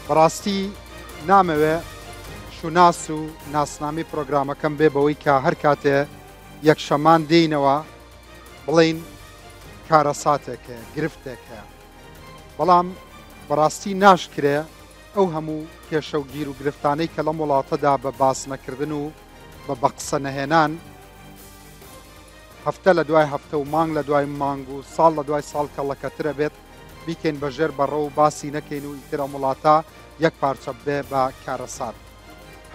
بەڕاستی نامەوێ شوناس و ناسنامی پرۆگرامەکەم بێ بەوەی کە هەر کاتێ یەکشەمان دێینەوە بڵین کارە ساتێکە گرفتێک هەیە، بەڵام بەڕاستی ناشکرێ ئەو هەموو کێشە و گیر و گرفتانەی کە لەم وڵاتەدا بە باس نەکردن و بە قسە نەهێنان هەفتە لە دوای هەفتە و مانگ لە دوای مانگ و ساڵ لە دوای ساڵ کەڵەکەترە بێت بیکەین بەژێر بەڕە و باسی نەکەین و ئیتر ئەم وڵاتە یەک پارچە بێ بە کارەسات.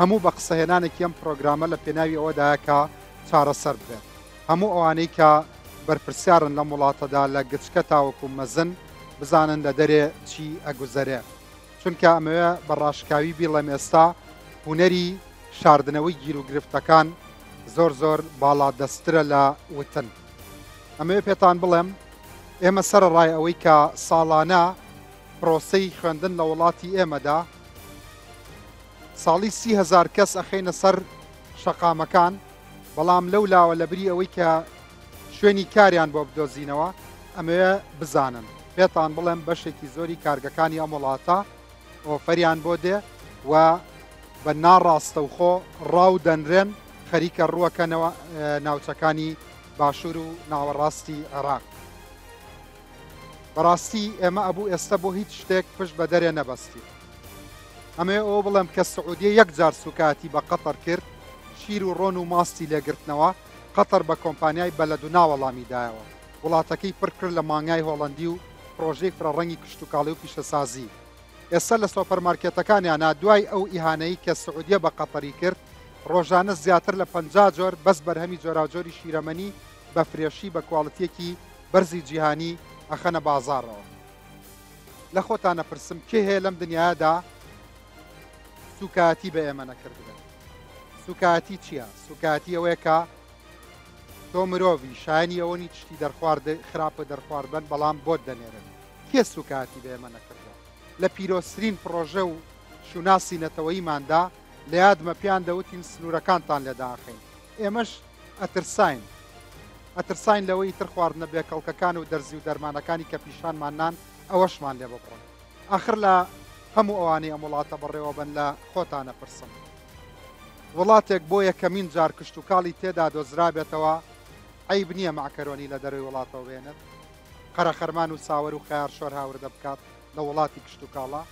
هەموو بە قسەهێنانێکی ئەم پرۆگرامە لە پێناوی ئەوەدایە کە چارەسەر بێت. هەموو ئەوانەی کە بەرپرسیارن لەم وڵاتەدا لە گچکە تاوەکو مەزن بزانن لە دەرێ چی ئەگوزەرێ، چونکە ئەمەوێ بە ڕاشکاوی بیڵێم ئێستا هونەری شاردنەوەی گیر و گرفتەکان زۆر باڵا دەسترە لە وتن. ئەمەوێ پێتان بڵێم ئێمە سەرڕای ئەوەی کە ساڵانە پرۆسەی خوێندن لە وڵاتی ئێمەدا ساڵی 30,000 کەس ئەخەینە سەر شەقامەکان، بەڵام لەولاوە لەبری ئەوەی کە شوێنی کاریان بۆ بدۆزینەوە ئەمەوێ بزانن پێتان بڵێم بەشێکی زۆری کارگەکانی ئەم وڵاتە ئۆفەریان بۆ دێ و بە ناڕاستەوخۆ ڕاو دەنرێن خەریکە ڕووەکەنەوە ناوچەکانی باشوور و ناوەڕاستی عێراق. بەڕاستی ئێمە ئەبوو ئێستا بۆ هیچ شتێک پشت بە دەرێ نەبەستی. ئەمێ ئەوە بڵێم کە سعودیە یەک جار سوکاتی بە قەتەر کرد، شیر و ڕۆن و ماستی لێگرتنەوە، قەتەر بە کۆمپانیای بەلەد و ناوەڵامیدایەوە، وڵاتەکەی پڕ کرد لە مانگای هۆڵەندی و پرۆژەی فرەڕەنگی کشتتوکاڵی و پیشەسازی. ئێستا لە سۆپەرمارکێتەکانیانە دوای ئەو ئیهانەی کە سعودیە بە قەتەری کرد، ڕۆژانە زیاتر لە 50 جۆر بەس بەرهەمی جۆراوجۆری شیرەمەنی بە فرێشی بە کواڵتیەکی بەرزی جیهانی ئەخەنە بازاڕەوە. لە خۆتانە پرسم کێ هەیە لەم دنیادا سوکاتی بە ئێمە نەکردن؟ سوکاتی چییە؟ سوکاتی ئەوەیە کە تۆ مرۆڤی شایانی ئەوەنی چشتی دەرخوارد خراپە دەرخواردبن بەڵام بۆت دەنێرن. کێ سوکاتی بە ئێمە نەکردن؟ لە پیرۆسترین پرۆژە و شوناسی نەتەوەییماندا لە یادمە پیان دەوتین سنوورەکانتان لێداخین، ئێمەش ئەترساین لەوەی تر خواردنە بێکەڵکەکان و دەرزی و دەرمانەکانی کە پیشانمانان ئەوەشمان لێ بپڕن. ئاخر لە هەموو ئەوانەی ئەم وڵاتە بەڕێوە بن لە خۆتانە پرسم، وڵاتێک بۆ یەکەمین جار کشتتوکاڵی تێدا دۆزرابێتەوە عیب نییە ماکەرۆنی لە دەروی وڵاتەوە بێنێت، قەرەخەرمان و ساوەر و خەیار شۆر هاوردە بکات لە وڵاتی کشتتوکاڵە.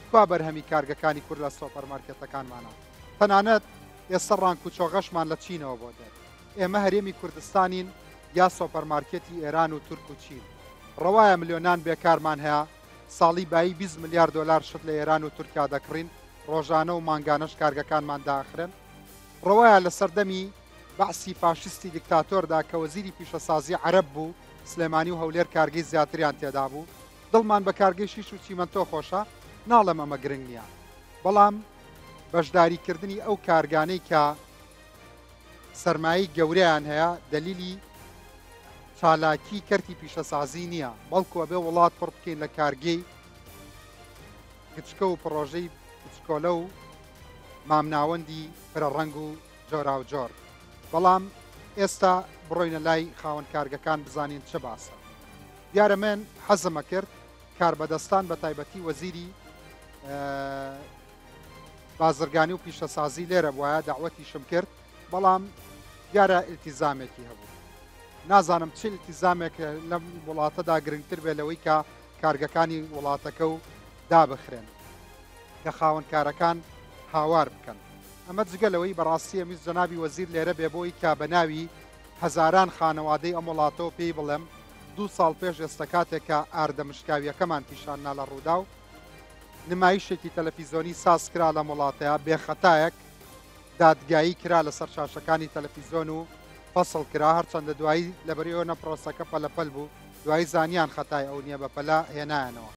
کوا بەرهەمی کارگەکانی کورد لە سۆپەرمارکێتەکانمانە؟ تەنانەت ئێستا ڕانکوچۆغەشمان لە چینەوە بۆ دێت. ئێمە هەرێمی کوردستانین یا سۆپەرمارکێتی ئێران و تورک و چین. ڕەوایە ملیۆنان بێکارمان هەیە، ساڵی بایی 20 میلیارد دلار شت لە ئێران و تورکیا دەکڕین، ڕۆژانە و مانگانەش کارگەکانمان داخرن. ڕەوایە لە سەردەمی بەعسی فاشستی دیکتاتۆردا کە وەزیری پیشەسازی عەرەب بوو، سلێمانی و هەولێر کارگەی زیاتریان تێدا بوو، دڵمان بە کارگەی شیش و چیمەنتۆ خۆشە، ناڵێم ئەمە گرنگ نییە، بەڵام بەشداریکردنی ئەو کارگانەی کە سەرمایی گەورەیان هەیە دلیلی چالاکی کەرتی پیشەسازی نییە، بەڵکووە بێ وڵات پڕ بکەین لە کارگەی گچکە و پرۆژەی بچکۆلە و مامناوەندی فرەڕەنگ و جۆرا و جۆر. بەڵام ئێستا بڕۆینە لای خاوەن کارگەکان بزانین چه باسە. دیارە من حەزمە کرد کاربەدەستان بە تایبەتی وەزیری بازرگانی و پیشەسازی لێرە وایە داوەتیشم کرد، بەڵام دیارە ئیلتیزامێکی هەبوو. نازانم چ ئیلتیزامێک لەم وڵاتەدا گرنگتر بێ لەوەی کە کارگەکانی وڵاتەکە و دابخرێن کە خاوەنکارەکان هاوار بکەن. ئەمە جگەلەوەی بەڕاستی ئەمیز جەنابی وەزیر لێرە بێ بۆی کە بە ناوی هەزاران خانەوادەی ئەم وڵاتەوە پێی بڵێم 2 ساڵ پێش ئێستا کاتێکە ئاردەمشکاویەکەمان پیشاننا لە ڕوودا و نمایشێکی تەلەڤیزۆنی سازکرا لە وڵاتەیە بێخەتایەک دادگایی کرا لەسەر شاشەکانی تەلەڤیزۆن و فەسڵ کرا، هەرچەندە دوایی لەبەرەوە نەپرۆسەکە پەلەپەل بوو، دوایی زانیان خەتای ئەو نییە بە پەلا هێنایەنەوە.